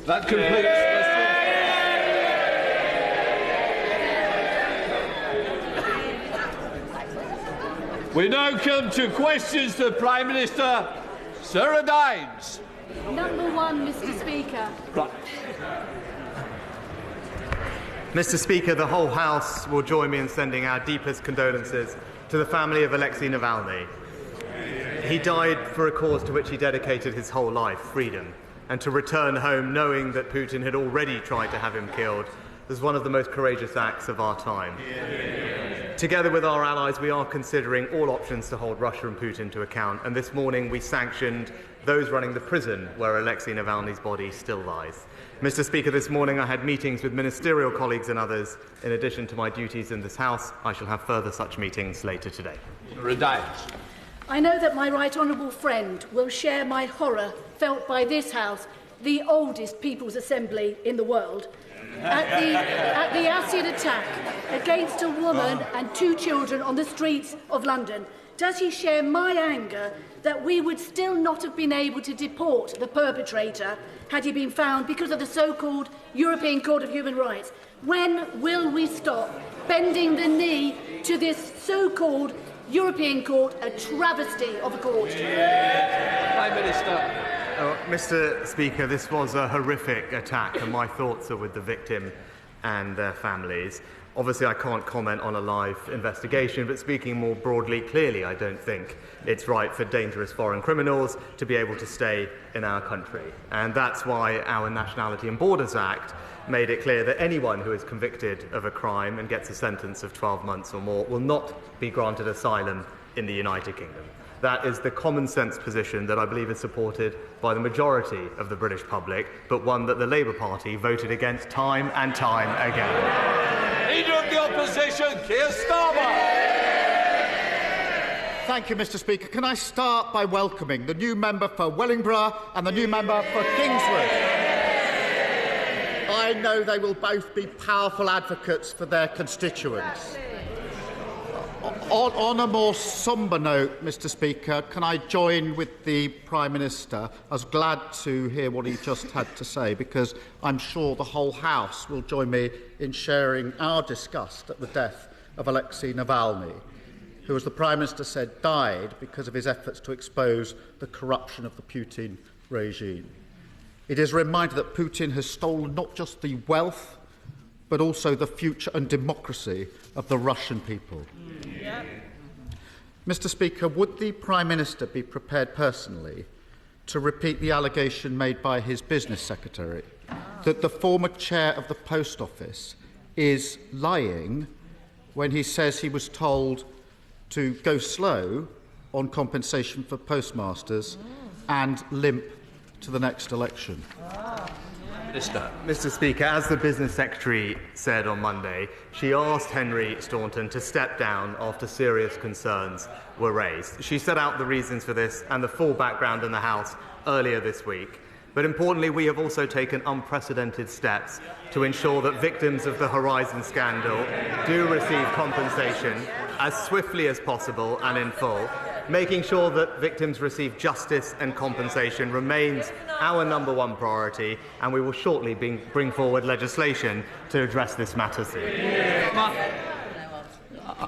That completes. We now come to questions to the Prime Minister. Sarah Dines. Number one, Mr. Speaker. Right. Mr. Speaker, the whole House will join me in sending our deepest condolences to the family of Alexei Navalny. He died for a cause to which he dedicated his whole life, freedom, and to return home knowing that Putin had already tried to have him killed was one of the most courageous acts of our time. Together with our allies, we are considering all options to hold Russia and Putin to account, and this morning we sanctioned those running the prison where Alexei Navalny's body still lies. Mr. Speaker, this morning I had meetings with ministerial colleagues and others. In addition to my duties in this House, I shall have further such meetings later today. I know that my right honourable friend will share my horror felt by this House, the oldest People's Assembly in the world, at the acid attack against a woman and 2 children on the streets of London. Does he share my anger that we would still not have been able to deport the perpetrator had he been found because of the so-called European Court of Human Rights? When will we stop bending the knee to this so-called European Court, a travesty of a court? Prime Minister. Mr. Speaker, this was a horrific attack, and my thoughts are with the victim and their families. Obviously, I can't comment on a live investigation, but speaking more broadly, clearly, I don't think it's right for dangerous foreign criminals to be able to stay in our country. And that's why our Nationality and Borders Act made it clear that anyone who is convicted of a crime and gets a sentence of 12 months or more will not be granted asylum in the United Kingdom. That is the common-sense position that I believe is supported by the majority of the British public, but one that the Labour Party voted against time and time again. Leader of the Opposition, Keir Starmer. Thank you, Mr. Speaker. Can I start by welcoming the new member for Wellingborough and the new member for Kingswood? I know they will both be powerful advocates for their constituents. On a more sombre note, Mr. Speaker, can I join with the Prime Minister? I was glad to hear what he just had to say, because I'm sure the whole House will join me in sharing our disgust at the death of Alexei Navalny, who, as the Prime Minister said, died because of his efforts to expose the corruption of the Putin regime. It is a reminder that Putin has stolen not just the wealth, but also the future and democracy of the Russian people. Yeah. Mr. Speaker, would the Prime Minister be prepared personally to repeat the allegation made by his business secretary that the former chair of the Post Office is lying when he says he was told to go slow on compensation for postmasters and limp to the next election? Mr. Speaker, as the Business Secretary said on Monday, she asked Henry Staunton to step down after serious concerns were raised. She set out the reasons for this and the full background in the House earlier this week. But importantly, we have also taken unprecedented steps to ensure that victims of the Horizon scandal do receive compensation as swiftly as possible and in full. Making sure that victims receive justice and compensation remains our number one priority, and we will shortly bring forward legislation to address this matter soon.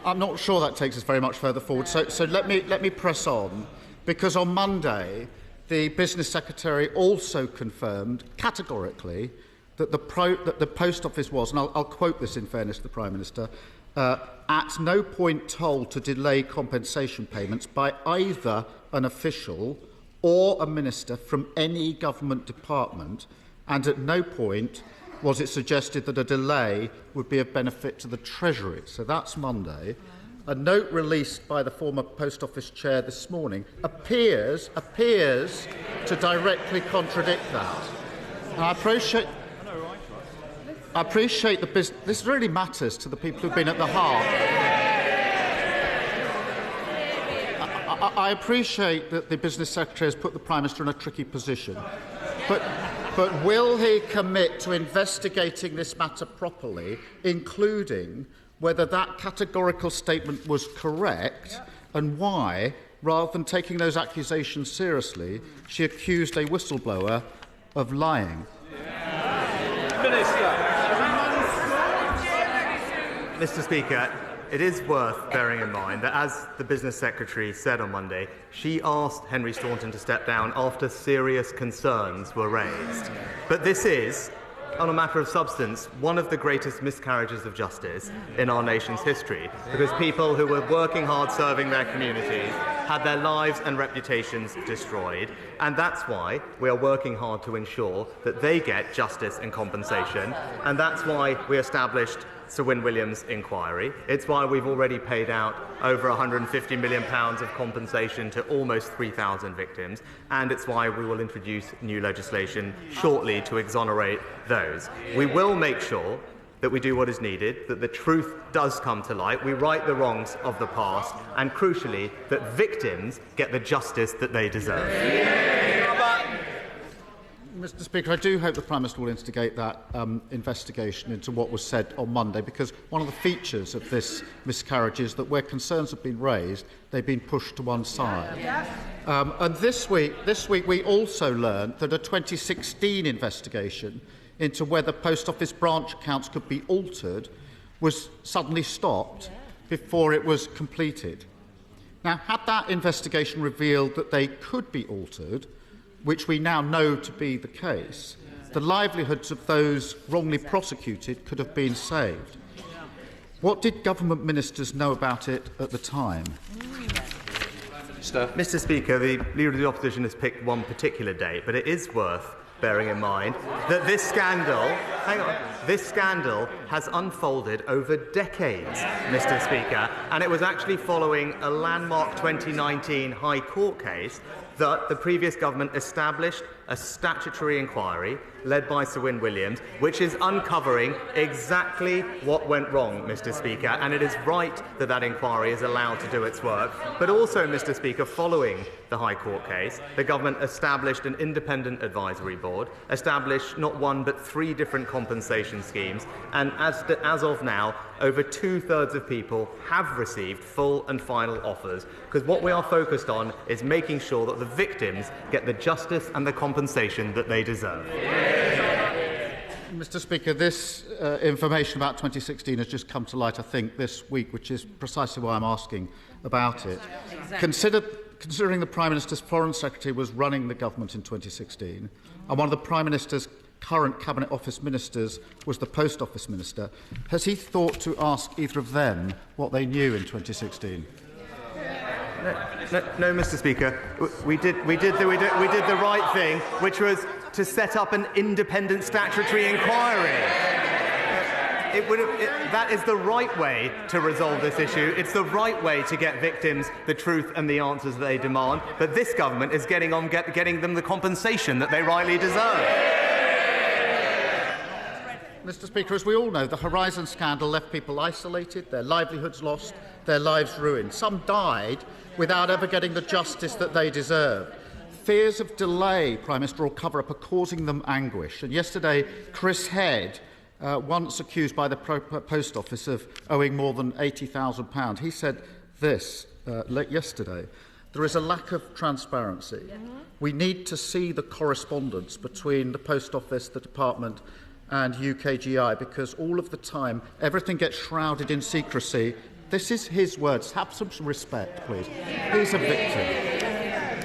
I'm not sure that takes us very much further forward, so let me press on, because on Monday the Business Secretary also confirmed categorically that the Post Office was, and I'll quote this in fairness to the Prime Minister, at no point told to delay compensation payments by either an official or a minister from any government department, and at no point was it suggested that a delay would be of benefit to the Treasury. So that's Monday. A note released by the former Post Office chair this morning appears to directly contradict that. And I appreciate the business. This really matters to the people who've been at the heart. I appreciate that the Business Secretary has put the Prime Minister in a tricky position. But will he commit to investigating this matter properly, including whether that categorical statement was correct and why, rather than taking those accusations seriously, she accused a whistleblower of lying? Mr. Speaker, it is worth bearing in mind that, as the Business Secretary said on Monday, she asked Henry Staunton to step down after serious concerns were raised. But this is, on a matter of substance, one of the greatest miscarriages of justice in our nation's history, because people who were working hard serving their communities had their lives and reputations destroyed, and that's why we are working hard to ensure that they get justice and compensation, and that's why we established Sir Win Williams' inquiry. It's why we've already paid out over £150 million of compensation to almost 3,000 victims, and it's why we will introduce new legislation shortly to exonerate those. We will make sure that we do what is needed, that the truth does come to light, we right the wrongs of the past, and crucially, that victims get the justice that they deserve. Mr. Speaker, I do hope the Prime Minister will instigate that investigation into what was said on Monday, because one of the features of this miscarriage is that where concerns have been raised, they've been pushed to one side. And this week we also learned that a 2016 investigation into whether post office branch accounts could be altered was suddenly stopped before it was completed. Now, had that investigation revealed that they could be altered, which we now know to be the case, the livelihoods of those wrongly prosecuted could have been saved. What did government ministers know about it at the time? Mr. Speaker, the Leader of the Opposition has picked one particular date, but it is worth bearing in mind that this scandal has unfolded over decades, Mr. Speaker, and it was actually following a landmark 2019 High Court case that the previous government established a statutory inquiry led by Sir Win Williams, which is uncovering exactly what went wrong, Mr. Speaker, and it is right that that inquiry is allowed to do its work. But also, Mr. Speaker, following the High Court case, the government established an independent advisory board, established not one but 3 different compensation schemes, and as of now, over 2/3 of people have received full and final offers, because what we are focused on is making sure that the victims get the justice and the compensation that they deserve. Mr. Speaker, this information about 2016 has just come to light, I think, this week, which is precisely why I'm asking about it. Exactly. Considering the Prime Minister's Foreign Secretary was running the government in 2016, and one of the Prime Minister's current Cabinet Office ministers was the Post Office Minister, has he thought to ask either of them what they knew in 2016? No, Mr. Speaker. We did the right thing, which was to set up an independent statutory inquiry. That is the right way to resolve this issue. It's the right way to get victims the truth and the answers they demand. But this government is getting them the compensation that they rightly deserve. Mr. Speaker, as we all know, the Horizon scandal left people isolated, their livelihoods lost, their lives ruined. Some died without ever getting the justice that they deserved. Fears of delay, Prime Minister, or cover-up are causing them anguish. And yesterday, Chris Head, once accused by the Post Office of owing more than £80,000, he said this yesterday: there is a lack of transparency. We need to see the correspondence between the Post Office, the Department and UKGI, because all of the time everything gets shrouded in secrecy. This is his words. Have some respect, please. He's a victim.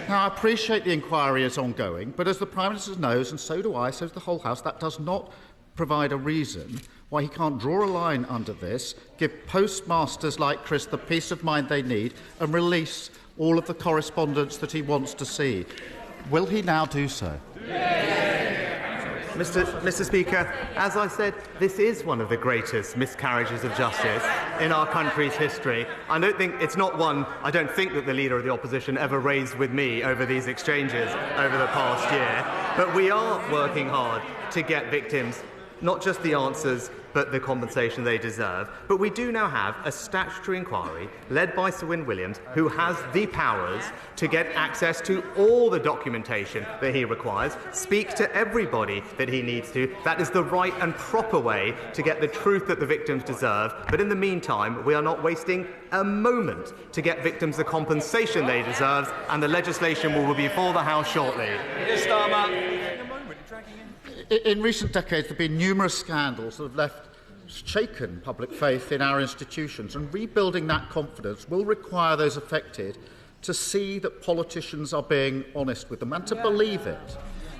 Now, I appreciate the inquiry is ongoing, but as the Prime Minister knows, and so do I, so does the whole House, that does not provide a reason why he can't draw a line under this, give postmasters like Chris the peace of mind they need, and release all of the correspondence that he wants to see. Will he now do so? Mr. Speaker, as I said, this is one of the greatest miscarriages of justice in our country's history. I don't think that the Leader of the Opposition ever raised with me over these exchanges over the past year. But we are working hard to get victims not just the answers, but the compensation they deserve. But we do now have a statutory inquiry led by Sir Win Williams, who has the powers to get access to all the documentation that he requires, speak to everybody that he needs to. That is the right and proper way to get the truth that the victims deserve. But in the meantime, we are not wasting a moment to get victims the compensation they deserve, and the legislation will be before the House shortly. Starmer. In recent decades, there have been numerous scandals that have left shaken public faith in our institutions, and rebuilding that confidence will require those affected to see that politicians are being honest with them and to believe it.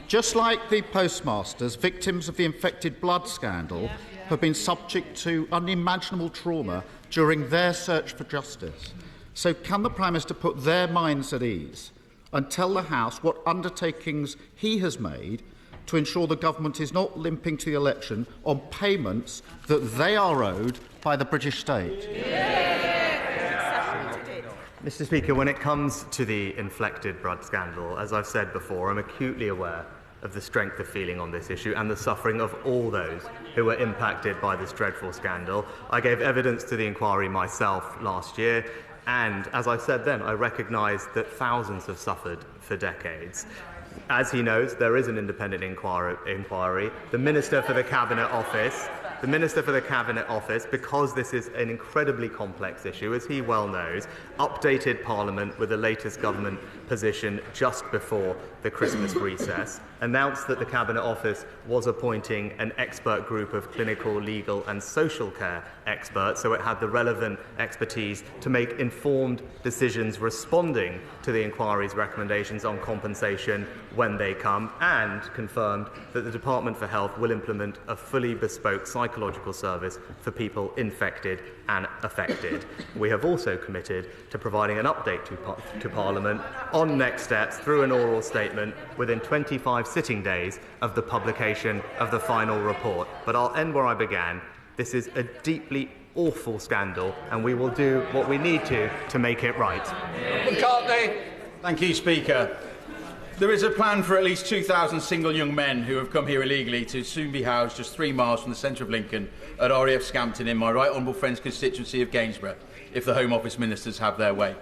Just like the postmasters, victims of the infected blood scandal have been subject to unimaginable trauma during their search for justice. So can the Prime Minister put their minds at ease and tell the House what undertakings he has made to ensure the government is not limping to the election on payments that they are owed by the British state? Mr. Speaker, when it comes to the inflected blood scandal, as I've said before, I'm acutely aware of the strength of feeling on this issue and the suffering of all those who were impacted by this dreadful scandal. I gave evidence to the inquiry myself last year, and as I said then, I recognise that thousands have suffered for decades. As he knows, there is an independent inquiry. The Minister for the Cabinet Office, because this is an incredibly complex issue, as he well knows, updated Parliament with the latest government position just before the Christmas recess, announced that the Cabinet Office was appointing an expert group of clinical, legal and social care experts, so it had the relevant expertise to make informed decisions responding to the inquiry's recommendations on compensation when they come, and confirmed that the Department for Health will implement a fully bespoke psychological service for people infected and affected. We have also committed to providing an update to Parliament on next steps through an oral statement within 25 sitting days of the publication of the final report. But I'll end where I began. This is a deeply awful scandal, and we will do what we need to make it right. McCartney. Thank you, Speaker. There is a plan for at least 2,000 single young men who have come here illegally to soon be housed just 3 miles from the centre of Lincoln at RAF Scampton in my right honourable friend's constituency of Gainsborough, if the Home Office ministers have their way.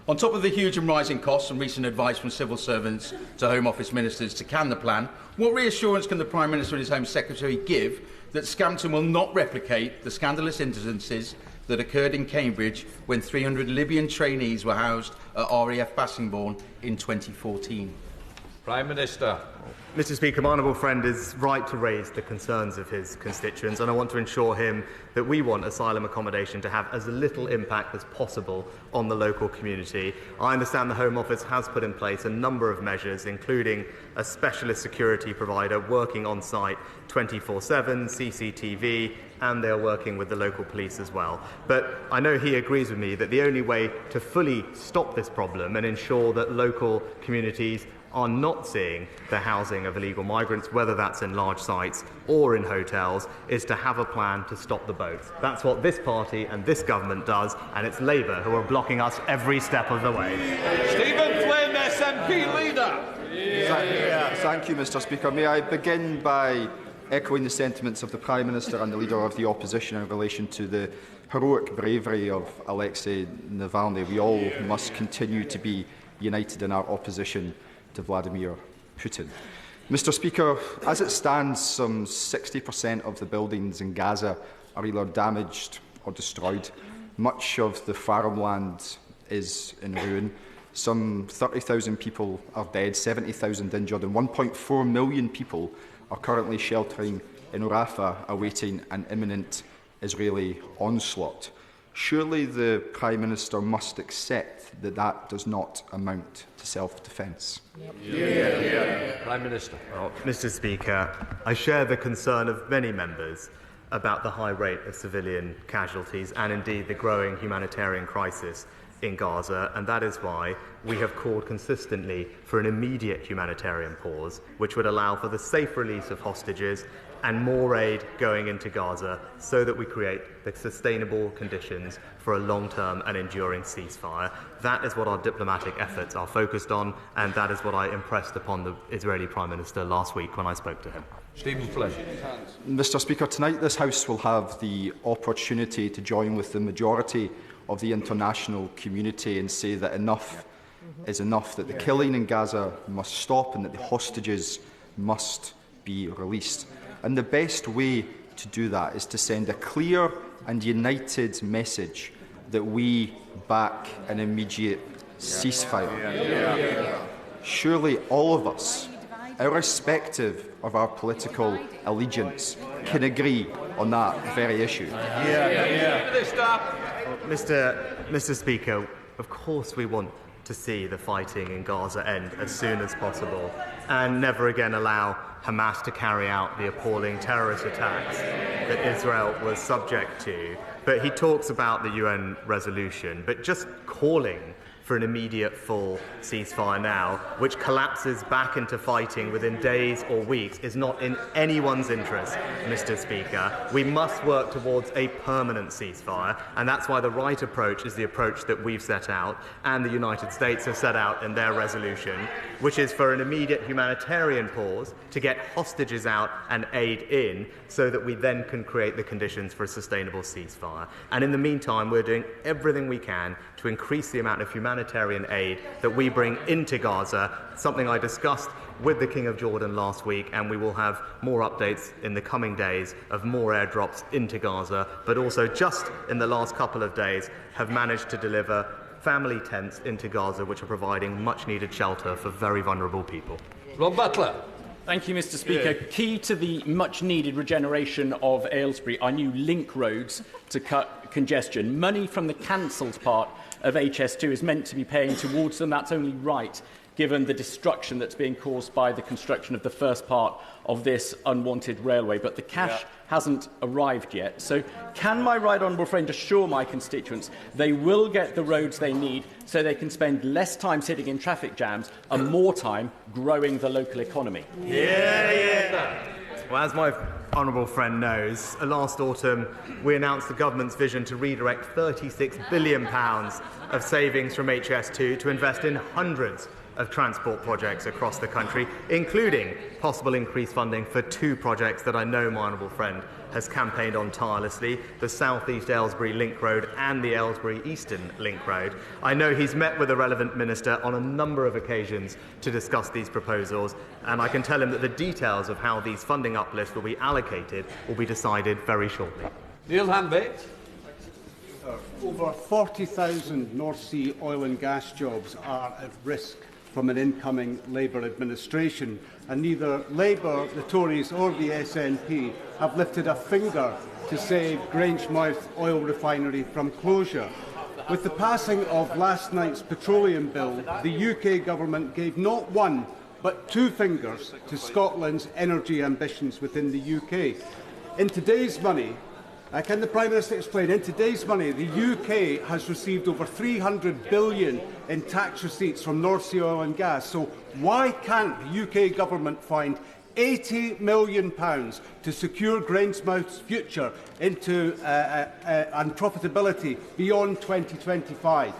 On top of the huge and rising costs and recent advice from civil servants to Home Office ministers to can the plan, what reassurance can the Prime Minister and his Home Secretary give that Scampton will not replicate the scandalous incidences that occurred in Cambridge when 300 Libyan trainees were housed at RAF Bassingbourn in 2014? Prime Minister. Mr. Speaker, my honourable friend is right to raise the concerns of his constituents, and I want to assure him that we want asylum accommodation to have as little impact as possible on the local community. I understand the Home Office has put in place a number of measures, including a specialist security provider working on site 24/7, CCTV, and they're working with the local police as well. But I know he agrees with me that the only way to fully stop this problem and ensure that local communities are not seeing the housing of illegal migrants, whether that's in large sites or in hotels, is to have a plan to stop the both. That's what this party and this government does, and it's Labour who are blocking us every step of the way. Stephen Flynn, SNP Leader. Thank you, Mr. Speaker. May I begin by echoing the sentiments of the Prime Minister and the Leader of the Opposition in relation to the heroic bravery of Alexei Navalny. We all must continue to be united in our opposition to Vladimir Putin. Mr. Speaker, as it stands, some 60% of the buildings in Gaza are either damaged or destroyed. Much of the farmland is in ruin. Some 30,000 people are dead, 70,000 injured, and 1.4 million people are currently sheltering in Rafah, awaiting an imminent Israeli onslaught. Surely the Prime Minister must accept that that does not amount to self-defence. Prime Minister. Well, Mr. Speaker, I share the concern of many members about the high rate of civilian casualties and indeed the growing humanitarian crisis in Gaza, and that is why we have called consistently for an immediate humanitarian pause, which would allow for the safe release of hostages and more aid going into Gaza so that we create the sustainable conditions for a long-term and enduring ceasefire. That is what our diplomatic efforts are focused on, and that is what I impressed upon the Israeli Prime Minister last week when I spoke to him. Stephen Flynn. Mr. Speaker, tonight this House will have the opportunity to join with the majority of the international community and say that enough is enough, that the killing in Gaza must stop and that the hostages must be released. And the best way to do that is to send a clear and united message that we back an immediate ceasefire. Surely all of us irrespective of our political allegiance, can agree on that very issue. Mr. Speaker, of course we want to see the fighting in Gaza end as soon as possible and never again allow Hamas to carry out the appalling terrorist attacks that Israel was subject to. But he talks about the UN resolution, but just calling for an immediate full ceasefire now, which collapses back into fighting within days or weeks, is not in anyone's interest, Mr. Speaker. We must work towards a permanent ceasefire, and that's why the right approach is the approach that we've set out and the United States have set out in their resolution, which is for an immediate humanitarian pause to get hostages out and aid in so that we then can create the conditions for a sustainable ceasefire. And in the meantime, we're doing everything we can to increase the amount of humanitarian aid that we bring into Gaza, something I discussed with the King of Jordan last week, and we will have more updates in the coming days of more airdrops into Gaza, but also just in the last couple of days have managed to deliver family tents into Gaza, which are providing much-needed shelter for very vulnerable people. Rob Butler. Thank you, Mr. Speaker. Key to the much-needed regeneration of Aylesbury are new link roads to cut congestion. Money from the cancelled part of HS2 is meant to be paying towards them. That's only right, given the destruction that's being caused by the construction of the first part of this unwanted railway. But the cash hasn't arrived yet. So can my right honourable friend assure my constituents they will get the roads they need so they can spend less time sitting in traffic jams and more time growing the local economy? Well, as my honourable friend knows, last autumn we announced the government's vision to redirect £36 billion of savings from HS2 to invest in hundreds of transport projects across the country, including possible increased funding for two projects that I know my honourable friend has campaigned on tirelessly, the South East Aylesbury Link Road and the Aylesbury Eastern Link Road. I know he's met with the relevant minister on a number of occasions to discuss these proposals, and I can tell him that the details of how these funding uplifts will be allocated will be decided very shortly. Neil Hanbit. Over 40,000 North Sea oil and gas jobs are at risk from an incoming Labour administration, and neither Labour, the Tories or the SNP have lifted a finger to save Grangemouth oil refinery from closure. With the passing of last night's petroleum bill, the UK government gave not one but two fingers to Scotland's energy ambitions within the UK. In today's money, can the Prime Minister explain? In today's money, the UK has received over £300 billion in tax receipts from North Sea oil and gas. So why can't the UK government find £80 million to secure Grangemouth's future into and profitability beyond 2025?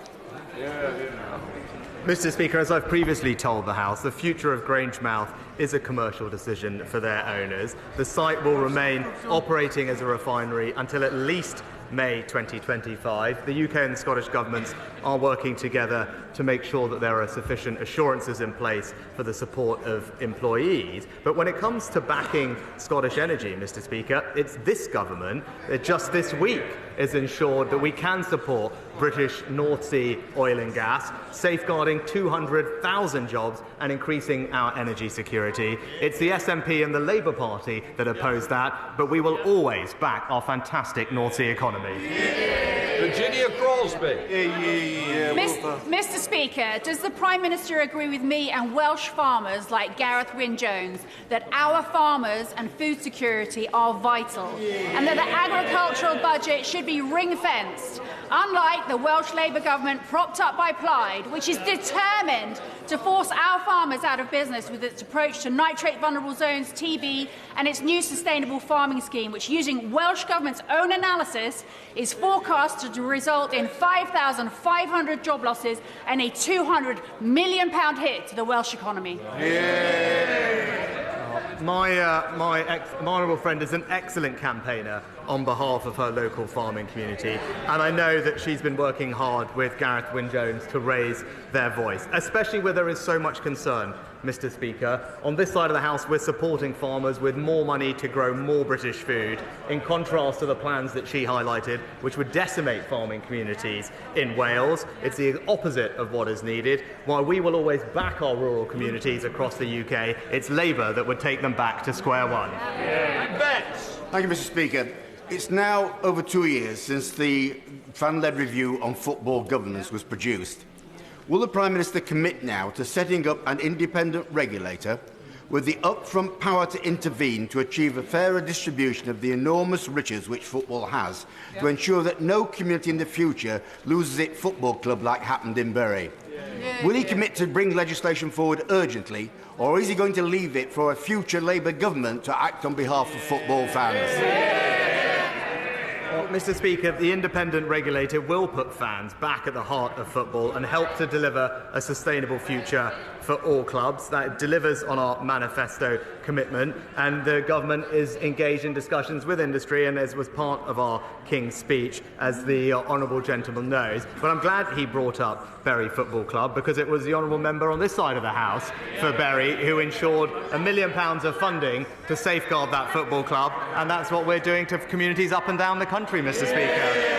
Mr. Speaker, as I've previously told the House, the future of Grangemouth is a commercial decision for their owners. The site will remain operating as a refinery until at least May 2025. The UK and the Scottish governments are working together to make sure that there are sufficient assurances in place for the support of employees. But when it comes to backing Scottish energy, Mr. Speaker, it's this government that just this week has ensured that we can support British North Sea oil and gas, safeguarding 200,000 jobs and increasing our energy security. It's the SNP and the Labour Party that oppose that, but we will always back our fantastic North Sea economy. Virginia Crosby. Mr. Speaker, does the Prime Minister agree with me and Welsh farmers like Gareth Wyn-Jones that our farmers and food security are vital and that the agricultural budget should be ring-fenced, unlike the Welsh Labour government propped up by Plaid, which is determined to force our farmers out of business with its approach to nitrate vulnerable zones, TB, and its new sustainable farming scheme, which, using Welsh Government's own analysis, is forecast to result in 5,500 job losses and a £200 million hit to the Welsh economy. My honourable friend is an excellent campaigner on behalf of her local farming community, and I know that she's been working hard with Gareth Wyn-Jones to raise their voice, especially where there is so much concern Mr. Speaker. On this side of the House, we're supporting farmers with more money to grow more British food, in contrast to the plans that she highlighted, which would decimate farming communities in Wales. It's the opposite of what is needed. While we will always back our rural communities across the UK, it's Labour that would take them back to square one. Thank you, Mr. Speaker. It's now over 2 years since the fan-led review on football governance was produced. Will the Prime Minister commit now to setting up an independent regulator with the upfront power to intervene to achieve a fairer distribution of the enormous riches which football has, to ensure that no community in the future loses its football club like happened in Bury? Will he commit to bring legislation forward urgently, or is he going to leave it for a future Labour government to act on behalf of football fans? Well, Mr. Speaker, the independent regulator will put fans back at the heart of football and help to deliver a sustainable future for all clubs. That delivers on our manifesto commitment, and the government is engaged in discussions with industry, and as was part of our King's speech, as the honourable gentleman knows. But I'm glad he brought up Bury Football Club, because it was the honourable member on this side of the House for Bury who ensured £1 million of funding to safeguard that football club, and that's what we're doing to communities up and down the country, Mr. Speaker.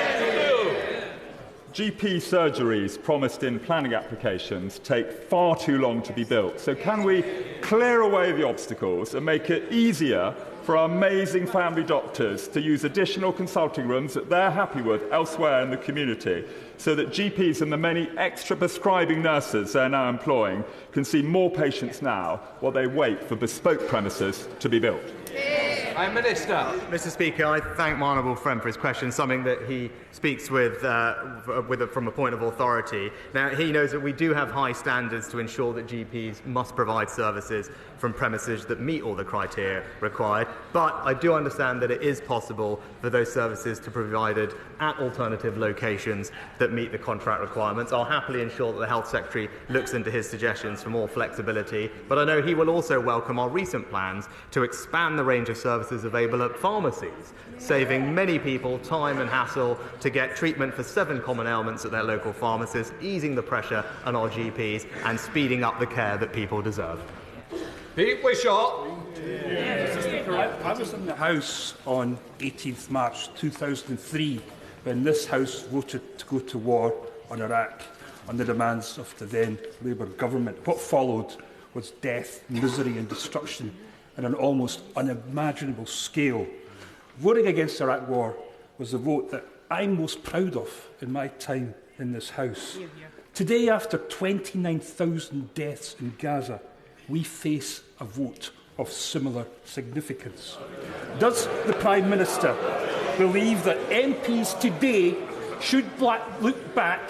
GP surgeries promised in planning applications take far too long to be built. So can we clear away the obstacles and make it easier for our amazing family doctors to use additional consulting rooms that they're happy with elsewhere in the community, so that GPs and the many extra prescribing nurses they're now employing can see more patients now while they wait for bespoke premises to be built? Prime Minister. Mr. Speaker, I thank my honourable friend for his question, something that he speaks from a point of authority. Now, he knows that we do have high standards to ensure that GPs must provide services from premises that meet all the criteria required, but I do understand that it is possible for those services to be provided at alternative locations that meet the contract requirements. I'll happily ensure that the Health Secretary looks into his suggestions for more flexibility, but I know he will also welcome our recent plans to expand the range of services available at pharmacies, saving many people time and hassle to get treatment for 7 common ailments at their local pharmacists, easing the pressure on our GPs and speeding up the care that people deserve. Pete Wishart. Mr. Speaker, I was in the House on 18th March 2003 when this House voted to go to war on Iraq on the demands of the then Labour government. What followed was death, misery and destruction on an almost unimaginable scale. Voting against the Iraq war was the vote that I'm most proud of in my time in this House. Today, after 29,000 deaths in Gaza, we face a vote of similar significance. Does the Prime Minister believe that MPs today should look back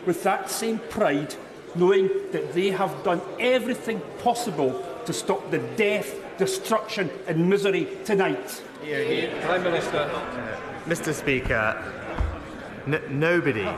with that same pride, knowing that they have done everything possible to stop the death, destruction and misery tonight? Prime Minister. Mr. Speaker, nobody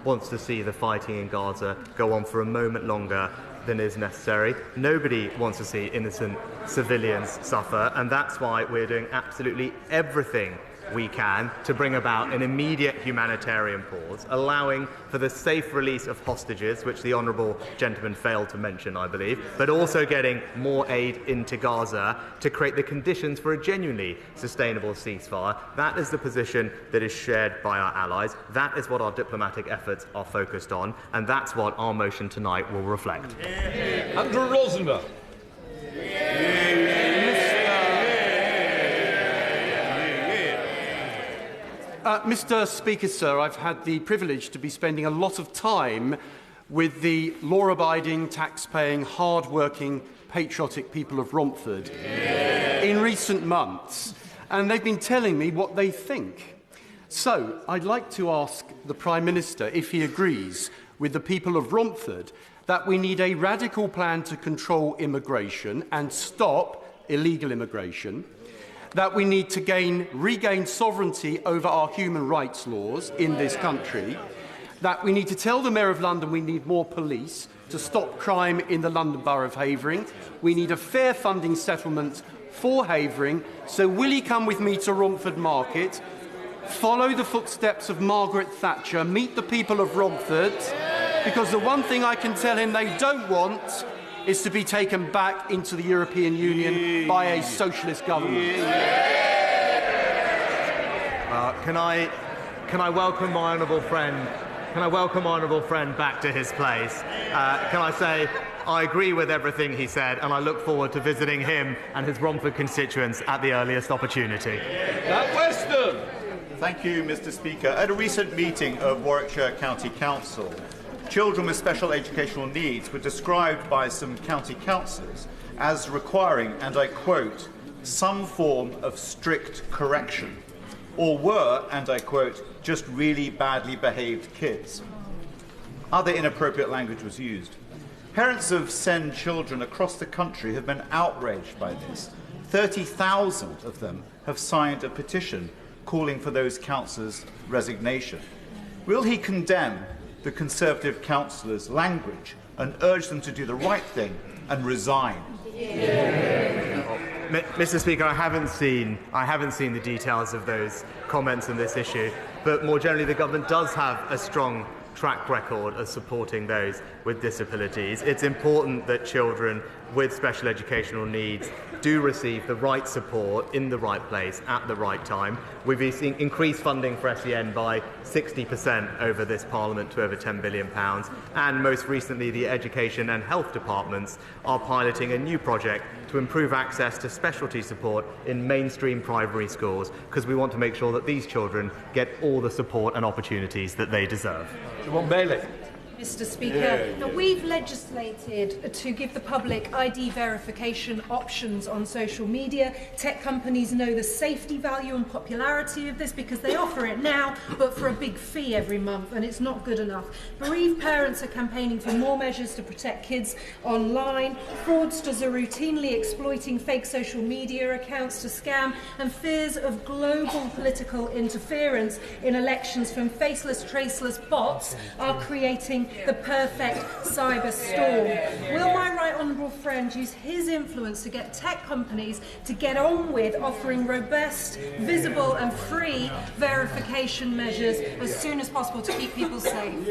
wants to see the fighting in Gaza go on for a moment longer than is necessary. Nobody wants to see innocent civilians suffer, and that's why we're doing absolutely everything we can to bring about an immediate humanitarian pause, allowing for the safe release of hostages, which the honourable gentleman failed to mention, I believe, but also getting more aid into Gaza to create the conditions for a genuinely sustainable ceasefire. That is the position that is shared by our allies. That is what our diplomatic efforts are focused on, and that's what our motion tonight will reflect. Andrew Rosenberg. Mr. Speaker, sir, I've had the privilege to be spending a lot of time with the law-abiding, tax-paying, hard-working, patriotic people of Romford in recent months, and they've been telling me what they think. So, I'd like to ask the Prime Minister if he agrees with the people of Romford that we need a radical plan to control immigration and stop illegal immigration, that we need to regain sovereignty over our human rights laws in this country, that we need to tell the Mayor of London we need more police to stop crime in the London Borough of Havering, we need a fair funding settlement for Havering, so will he come with me to Romford Market, follow the footsteps of Margaret Thatcher, meet the people of Romford, because the one thing I can tell him they don't want is to be taken back into the European Union by a socialist government. Can I welcome my honourable friend? Can I welcome my honourable friend back to his place? Can I say I agree with everything he said, and I look forward to visiting him and his Romford constituents at the earliest opportunity. Weston. Thank you, Mr. Speaker. At a recent meeting of Warwickshire County Council, children with special educational needs were described by some county councillors as requiring, and I quote, some form of strict correction, or were, and I quote, just really badly behaved kids. Other inappropriate language was used. Parents of SEND children across the country have been outraged by this. 30,000 of them have signed a petition calling for those councillors' resignation. Will he condemn the Conservative councillors' language and urge them to do the right thing and resign? Mr. Speaker, I haven't seen the details of those comments on this issue, but more generally, the government does have a strong track record of supporting those with disabilities. It's important that children with special educational needs do receive the right support in the right place at the right time. We've seen increased funding for SEN by 60% over this Parliament to over £10 billion, and most recently the Education and Health Departments are piloting a new project to improve access to specialty support in mainstream primary schools, because we want to make sure that these children get all the support and opportunities that they deserve. Mr. Speaker, now we've legislated to give the public ID verification options on social media. Tech companies know the safety value and popularity of this because they offer it now, but for a big fee every month, and it's not good enough. Bereaved parents are campaigning for more measures to protect kids online. Fraudsters are routinely exploiting fake social media accounts to scam, and fears of global political interference in elections from faceless, traceless bots are creating the perfect cyber storm. Will my right honourable friend use his influence to get tech companies to get on with offering robust, visible and free verification measures as soon as possible to keep people safe?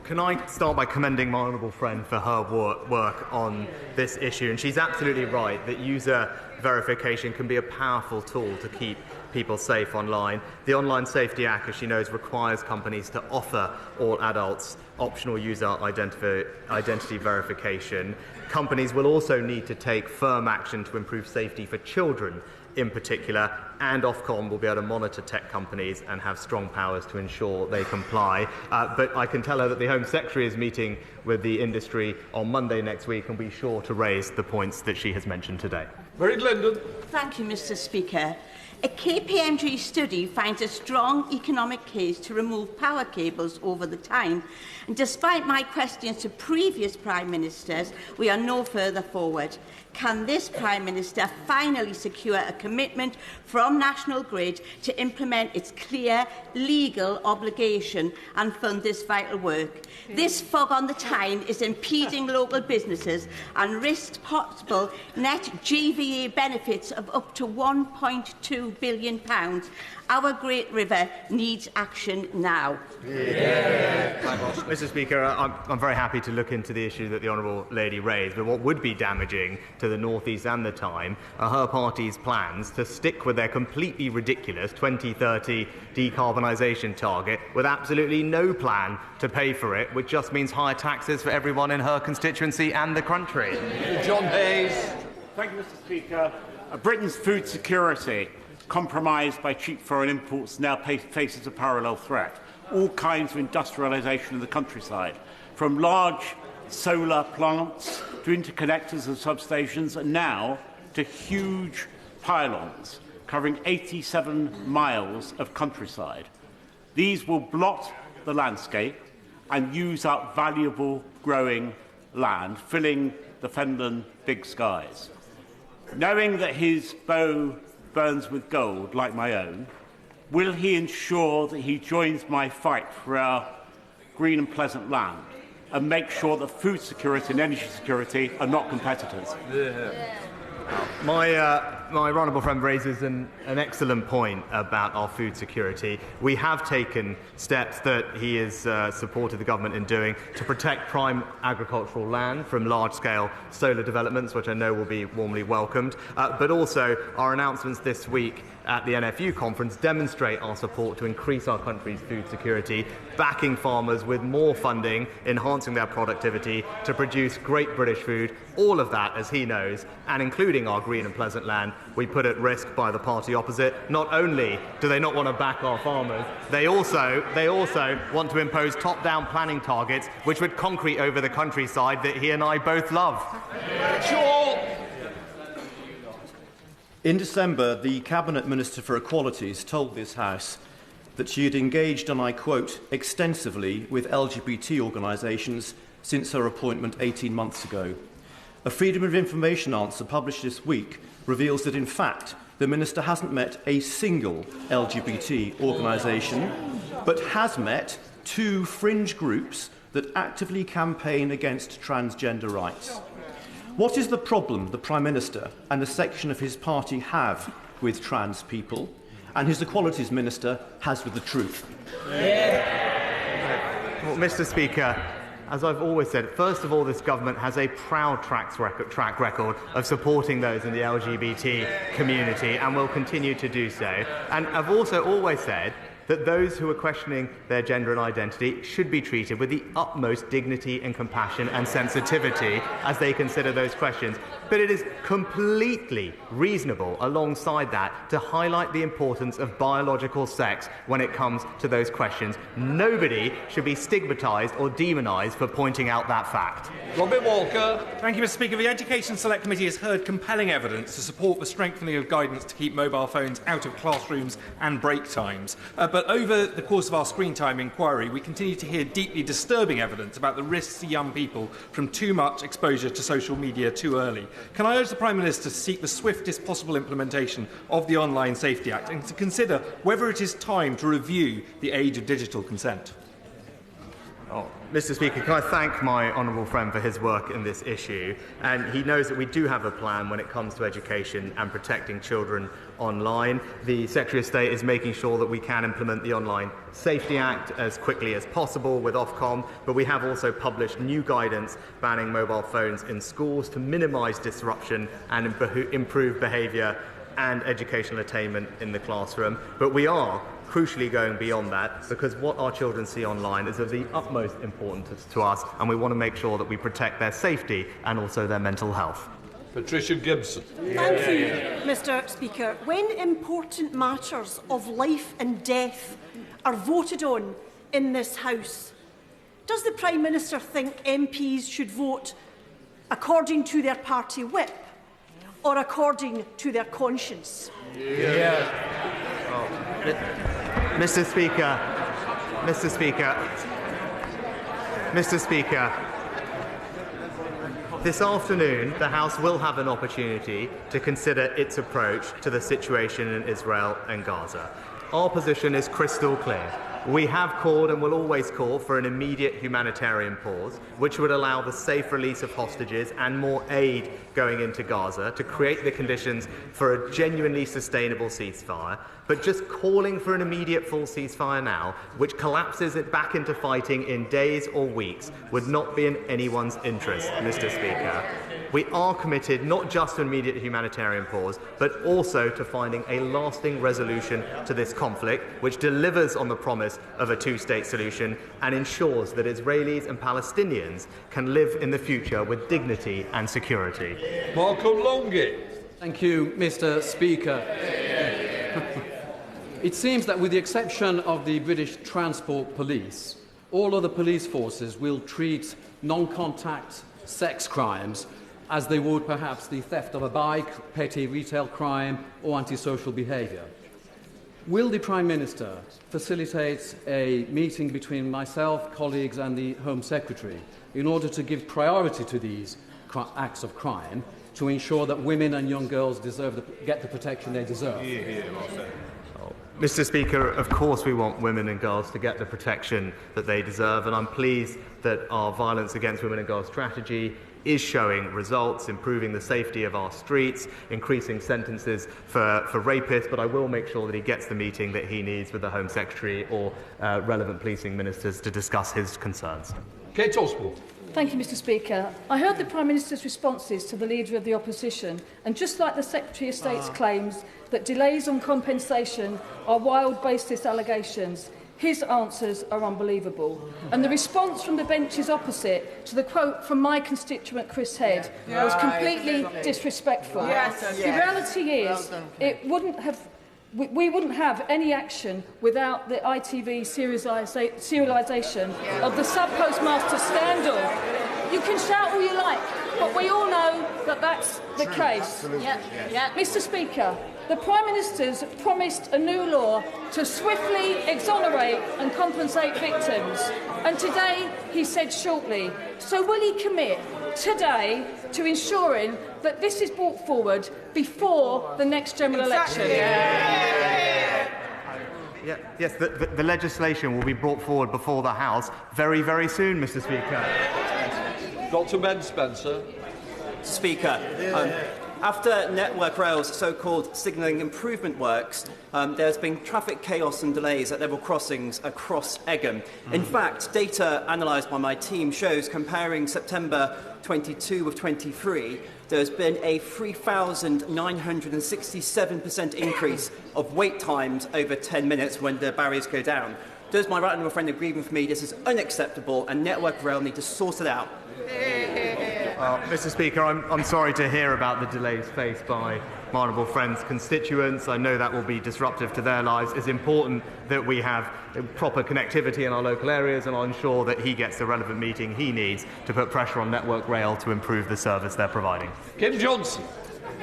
Can I start by commending my honourable friend for her work on this issue? And she's absolutely right that user verification can be a powerful tool to keep people safe online. The Online Safety Act, as she knows, requires companies to offer all adults optional user identity verification. Companies will also need to take firm action to improve safety for children in particular, and Ofcom will be able to monitor tech companies and have strong powers to ensure they comply. But I can tell her that the Home Secretary is meeting with the industry on Monday next week and will be sure to raise the points that she has mentioned today. Very Glendon. Thank you, Mr. Speaker. A KPMG study finds a strong economic case to remove power cables over the time. And despite my questions to previous Prime Ministers, we are no further forward. Can this Prime Minister finally secure a commitment from National Grid to implement its clear legal obligation and fund this vital work? This fog on the Tyne is impeding local businesses and risks possible net GVA benefits of up to £1.2 billion. Our great river needs action now. Mr. Speaker, I'm very happy to look into the issue that the Honourable Lady raised, but what would be damaging to the North East and the Tyne are her party's plans to stick with their completely ridiculous 2030 decarbonisation target with absolutely no plan to pay for it, which just means higher taxes for everyone in her constituency and the country. John Hayes. Thank you, Mr. Speaker. Britain's food security, compromised by cheap foreign imports, now faces a parallel threat. All kinds of industrialisation in the countryside, from large solar plants to interconnectors and substations, and now to huge pylons covering 87 miles of countryside. These will blot the landscape and use up valuable growing land, filling the Fenland big skies. Knowing that his bow burns with gold, like my own, will he ensure that he joins my fight for our green and pleasant land and make sure that food security and energy security are not competitors? My My honourable friend raises an excellent point about our food security. We have taken steps that he has supported the government in doing to protect prime agricultural land from large-scale solar developments, which I know will be warmly welcomed. But also, our announcements this week at the NFU conference demonstrate our support to increase our country's food security, backing farmers with more funding, enhancing their productivity to produce great British food. All of that, as he knows, and including our green and pleasant land, we put at risk by the party opposite. Not only do they not want to back our farmers, they also want to impose top-down planning targets which would concrete over the countryside that he and I both love. In December, the Cabinet Minister for Equalities told this House that she had engaged, and I quote, extensively with LGBT organisations since her appointment 18 months ago. A Freedom of Information answer published this week reveals that, in fact, the Minister hasn't met a single LGBT organisation, but has met 2 fringe groups that actively campaign against transgender rights. What is the problem the Prime Minister and a section of his party have with trans people, and his Equalities Minister has with the truth? Well, Mr. Speaker, as I've always said, first of all, this government has a proud track record of supporting those in the LGBT community and will continue to do so. And I've also always said that those who are questioning their gender and identity should be treated with the utmost dignity and compassion and sensitivity as they consider those questions. But it is completely reasonable, alongside that, to highlight the importance of biological sex when it comes to those questions. Nobody should be stigmatised or demonised for pointing out that fact. Robert Walker. Thank you, Mr. Speaker. The Education Select Committee has heard compelling evidence to support the strengthening of guidance to keep mobile phones out of classrooms and break times. But over the course of our screen time inquiry, we continue to hear deeply disturbing evidence about the risks to young people from too much exposure to social media too early. Can I urge the Prime Minister to seek the swiftest possible implementation of the Online Safety Act and to consider whether it is time to review the age of digital consent? Mr. Speaker, can I thank my honourable friend for his work in this issue? And he knows that we do have a plan when it comes to education and protecting children online. The Secretary of State is making sure that we can implement the Online Safety Act as quickly as possible with Ofcom, but we have also published new guidance banning mobile phones in schools to minimise disruption and improve behaviour and educational attainment in the classroom. But we are crucially going beyond that, because what our children see online is of the utmost importance to us, and we want to make sure that we protect their safety and also their mental health. Patricia Gibson. Thank you, Mr. Speaker. When important matters of life and death are voted on in this House, does the Prime Minister think MPs should vote according to their party whip or according to their conscience? Mr. Speaker, this afternoon the House will have an opportunity to consider its approach to the situation in Israel and Gaza. Our position is crystal clear. We have called and will always call for an immediate humanitarian pause, which would allow the safe release of hostages and more aid going into Gaza to create the conditions for a genuinely sustainable ceasefire. But just calling for an immediate full ceasefire now, which collapses it back into fighting in days or weeks, would not be in anyone's interest, Mr. Speaker. We are committed not just to an immediate humanitarian pause, but also to finding a lasting resolution to this conflict, which delivers on the promise of a two-state solution and ensures that Israelis and Palestinians can live in the future with dignity and security. Marco Longhi. Thank you, Mr. Speaker. It seems that with the exception of the British Transport Police, all other police forces will treat non-contact sex crimes as they would perhaps the theft of a bike, petty retail crime or antisocial behaviour. Will the Prime Minister facilitate a meeting between myself, colleagues and the Home Secretary in order to give priority to these acts of crime to ensure that women and young girls get the protection they deserve? Mr. Speaker, of course we want women and girls to get the protection that they deserve, and I'm pleased that our violence against women and girls strategy is showing results, improving the safety of our streets, increasing sentences for rapists, but I will make sure that he gets the meeting that he needs with the Home Secretary or relevant policing ministers to discuss his concerns. Kate Oswald. Thank you, Mr Speaker. I heard the Prime Minister's responses to the Leader of the Opposition, and just like the Secretary of State's claims that delays on compensation are wild, baseless allegations, his answers are unbelievable. And the response from the benches opposite to the quote from my constituent Chris Head was completely disrespectful. The reality is, we wouldn't have any action without the ITV serialisation of the sub-postmaster scandal. You can shout all you like, but we all know that that's the case. Mr Speaker, the Prime Minister's promised a new law to swiftly exonerate and compensate victims, and today he said shortly. So will he commit today to ensuring that this is brought forward before the next general election? Yes, the legislation will be brought forward before the House very, very soon, Mr Speaker. Dr Ben Spencer. Speaker, after Network Rail's so-called signalling improvement works, there's been traffic chaos and delays at level crossings across Egham. In fact, data analysed by my team shows, comparing September 22 with 23, there's been a 3,967% increase of wait times over 10 minutes when the barriers go down. Does my right honourable friend agree with me this is unacceptable and Network Rail need to sort it out? Mr Speaker, I'm sorry to hear about the delays faced by my honourable friend's constituents. I know that will be disruptive to their lives. It's important that we have proper connectivity in our local areas, and I'll ensure that he gets the relevant meeting he needs to put pressure on Network Rail to improve the service they're providing. Kim Johnson.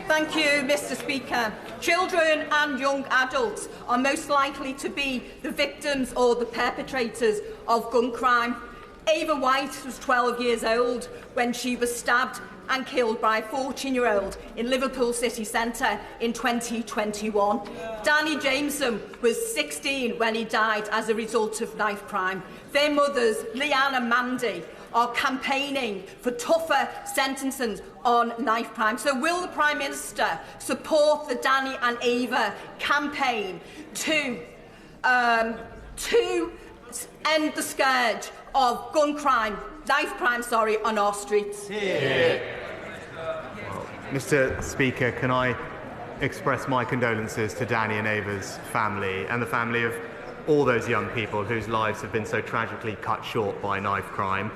Thank you, Mr Speaker. Children and young adults are most likely to be the victims or the perpetrators of gun crime. Ava White was 12 years old when she was stabbed and killed by a 14-year-old in Liverpool city centre in 2021. Danny Jameson was 16 when he died as a result of knife crime. Their mothers, Leanne and Mandy, are campaigning for tougher sentences on knife crime. So will the Prime Minister support the Danny and Ava campaign to end the scourge of gun crime, knife crime, on our streets? Mr Speaker, can I express my condolences to Danny and Ava's family and the family of all those young people whose lives have been so tragically cut short by knife crime.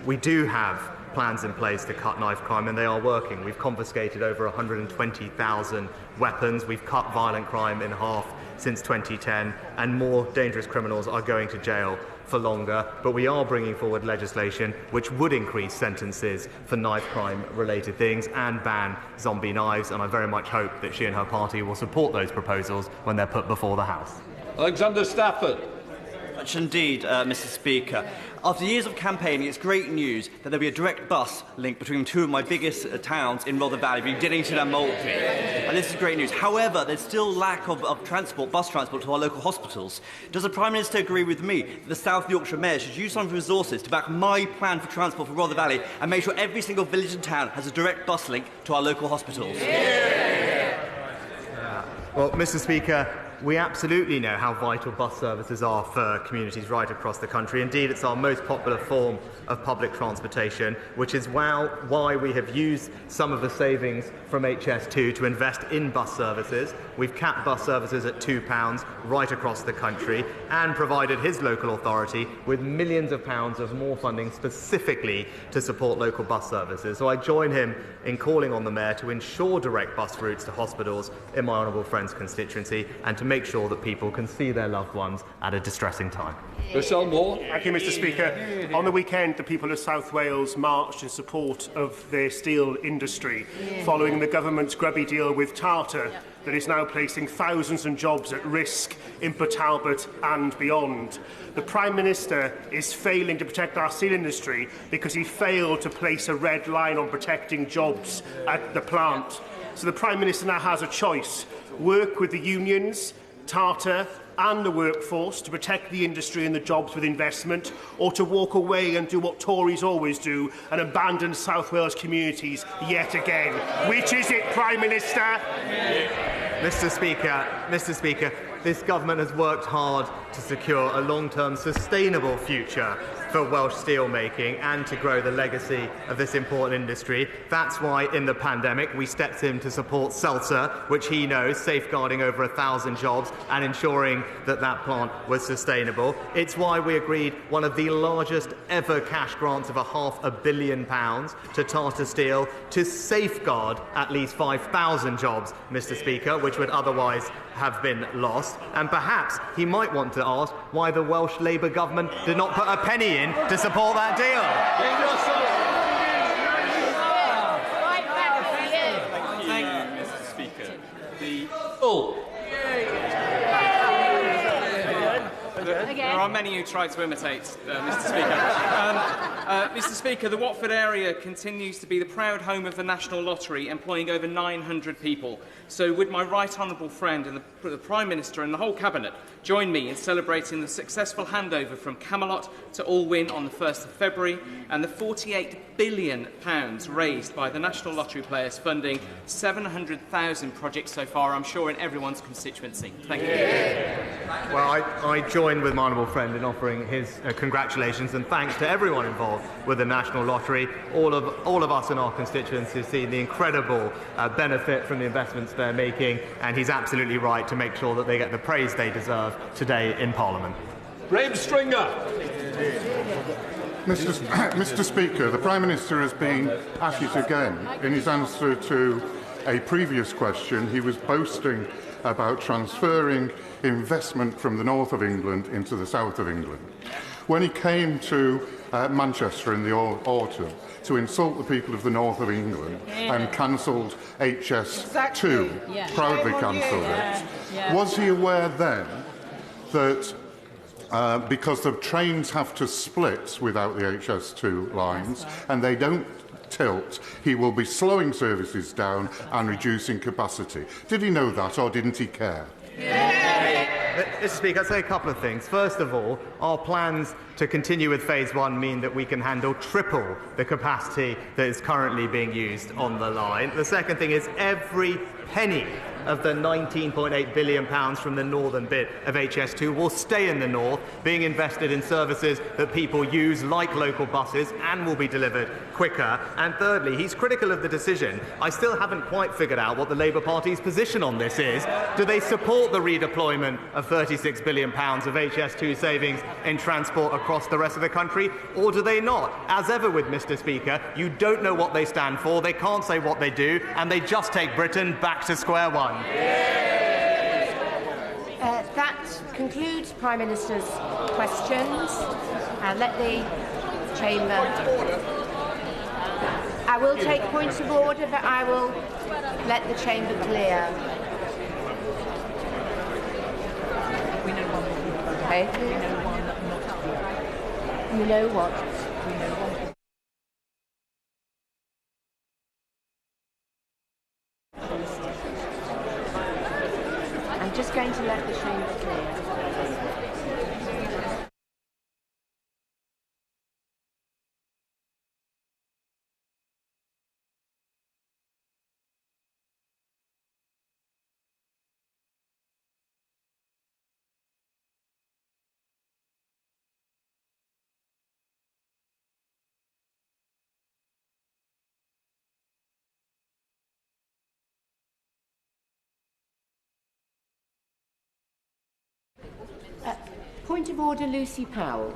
We do have plans in place to cut knife crime, and they are working. We've confiscated over 120,000 weapons. We've cut violent crime in half since 2010, and more dangerous criminals are going to jail for longer. But we are bringing forward legislation which would increase sentences for knife crime related things and ban zombie knives, and I very much hope that she and her party will support those proposals when they're put before the House. Alexander Stafford. Much indeed, Mr Speaker. After years of campaigning, it's great news that there'll be a direct bus link between two of my biggest towns in Rother Valley, between Diddington and Maltby. And this is great news. However, there's still lack of transport, bus transport to our local hospitals. Does the Prime Minister agree with me that the South Yorkshire Mayor should use some of the resources to back my plan for transport for Rother Valley and make sure every single village and town has a direct bus link to our local hospitals? Well, Mr Speaker, we absolutely know how vital bus services are for communities right across the country. Indeed, it's our most popular form of public transportation, which is why we have used some of the savings from HS2 to invest in bus services. We've capped bus services at £2 right across the country and provided his local authority with millions of pounds of more funding specifically to support local bus services. So I join him in calling on the Mayor to ensure direct bus routes to hospitals in my honourable friend's constituency and to make sure that people can see their loved ones at a distressing time. Michelle Moore. Thank you, Mr Speaker. On the weekend, the people of South Wales marched in support of their steel industry, following the government's grubby deal with Tata that is now placing thousands of jobs at risk in Port Talbot and beyond. The Prime Minister is failing to protect our steel industry because he failed to place a red line on protecting jobs at the plant. So the Prime Minister now has a choice: work with the unions, Tata and the workforce, to protect the industry and the jobs with investment, or to walk away and do what Tories always do and abandon South Wales communities yet again? Which is it, Prime Minister? Mr. Speaker, this government has worked hard to secure a long-term sustainable future for Welsh steelmaking and to grow the legacy of this important industry. That's why in the pandemic we stepped in to support CELSA, which he knows, safeguarding over 1,000 jobs and ensuring that that plant was sustainable. It's why we agreed one of the largest ever cash grants of £500 million to Tata Steel to safeguard at least 5,000 jobs, Mr. Speaker, which would otherwise have been lost. And perhaps he might want to ask why the Welsh Labour government did not put a penny in to support that deal. Thank you, Mr. Speaker. There are many who try to imitate Mr. Speaker. Mr. Speaker, the Watford area continues to be the proud home of the National Lottery, employing over 900 people. So would my right honourable friend and the Prime Minister and the whole Cabinet join me in celebrating the successful handover from Camelot to Allwyn on the 1st of February and the £48 billion raised by the National Lottery players funding 700,000 projects so far, I'm sure, in everyone's constituency. Thank you. Well, I join with my honourable friend in offering his congratulations and thanks to everyone involved with the National Lottery. All of us in our constituency see the incredible benefit from the investments they're making, and he's absolutely right to make sure that they get the praise they deserve today in Parliament. Graham Stringer. Mr. Speaker, the Prime Minister has been at it again. In his answer to a previous question, he was boasting about transferring investment from the north of England into the south of England. When he came to Manchester in the autumn to insult the people of the north of England and cancelled HS2, proudly cancelled it, was he aware then that because the trains have to split without the HS2 lines and they don't tilt, he will be slowing services down and reducing capacity? Did he know that, or didn't he care? Mr. Speaker, I'd say a couple of things. First of all, our plans to continue with Phase 1 mean that we can handle triple the capacity that is currently being used on the line. The second thing is every penny of the £19.8 billion from the northern bit of HS2 will stay in the north, being invested in services that people use, like local buses, and will be delivered quicker. And thirdly, he's critical of the decision. I still haven't quite figured out what the Labour Party's position on this is. Do they support the redeployment of £36 billion of HS2 savings in transport across the rest of the country, or do they not? As ever with Mr. Speaker, you don't know what they stand for, they can't say what they do, and they just take Britain back to square one. That concludes Prime Minister's questions. Let the Chamber... I will take points of order, but I will let the Chamber clear. Okay. You know what? I'm just going to let the Chamber clear. Point of order, Lucy Powell.